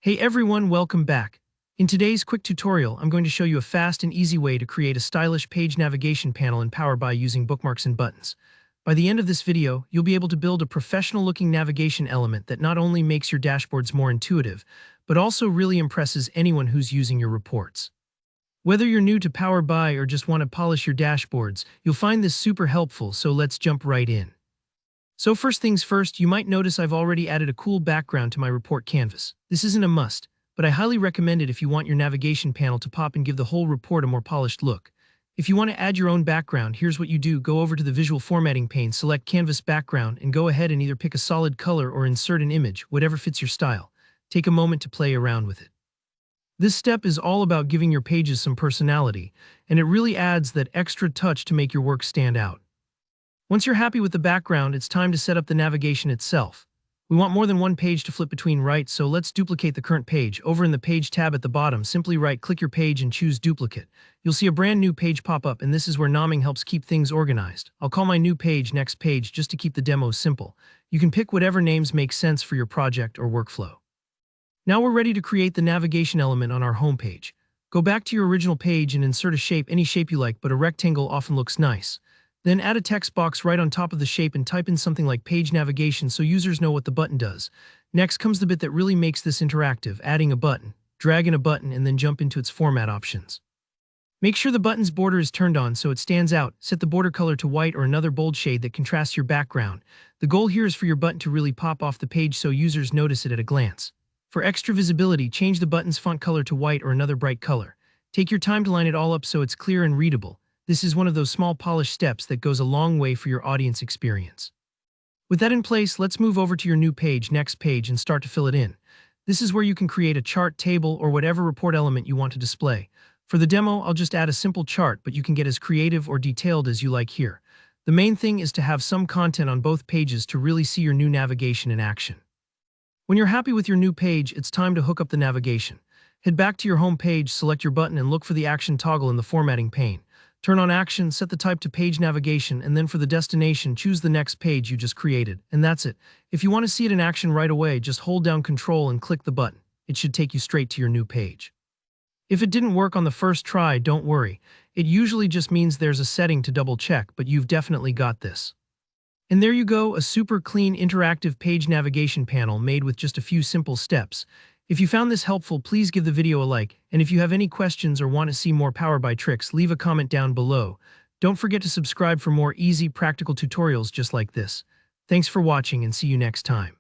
Hey everyone, welcome back. In today's quick tutorial, I'm going to show you a fast and easy way to create a stylish page navigation panel in Power BI using bookmarks and buttons. By the end of this video, you'll be able to build a professional-looking navigation element that not only makes your dashboards more intuitive, but also really impresses anyone who's using your reports. Whether you're new to Power BI or just want to polish your dashboards, you'll find this super helpful, so let's jump right in. So first things first, you might notice I've already added a cool background to my report canvas. This isn't a must, but I highly recommend it if you want your navigation panel to pop and give the whole report a more polished look. If you want to add your own background, here's what you do. Go over to the visual formatting pane, select Canvas Background, and go ahead and either pick a solid color or insert an image, whatever fits your style. Take a moment to play around with it. This step is all about giving your pages some personality, and it really adds that extra touch to make your work stand out. Once you're happy with the background, it's time to set up the navigation itself. We want more than one page to flip between, right? So let's duplicate the current page. Over in the Page tab at the bottom, simply right-click your page and choose Duplicate. You'll see a brand new page pop up, and this is where naming helps keep things organized. I'll call my new page Next Page just to keep the demo simple. You can pick whatever names make sense for your project or workflow. Now we're ready to create the navigation element on our home page. Go back to your original page and insert a shape, any shape you like, but a rectangle often looks nice. Then add a text box right on top of the shape and type in something like page navigation so users know what the button does. Next comes the bit that really makes this interactive, adding a button. Drag in a button and then jump into its format options. Make sure the button's border is turned on so it stands out. Set the border color to white or another bold shade that contrasts your background. The goal here is for your button to really pop off the page so users notice it at a glance. For extra visibility, change the button's font color to white or another bright color. Take your time to line it all up so it's clear and readable. This is one of those small polished steps that goes a long way for your audience experience. With that in place, let's move over to your new page, Next Page, and start to fill it in. This is where you can create a chart, table, or whatever report element you want to display. For the demo, I'll just add a simple chart, but you can get as creative or detailed as you like here. The main thing is to have some content on both pages to really see your new navigation in action. When you're happy with your new page, it's time to hook up the navigation. Head back to your home page, select your button, and look for the action toggle in the formatting pane. Turn on action, set the type to page navigation, and then for the destination, choose the next page you just created. And that's it. If you want to see it in action right away, just hold down Control and click the button. It should take you straight to your new page. If it didn't work on the first try, don't worry. It usually just means there's a setting to double check, but you've definitely got this. And there you go, a super clean interactive page navigation panel made with just a few simple steps. If you found this helpful, please give the video a like, and if you have any questions or want to see more Power BI tricks, leave a comment down below. Don't forget to subscribe for more easy, practical tutorials just like this. Thanks for watching and see you next time.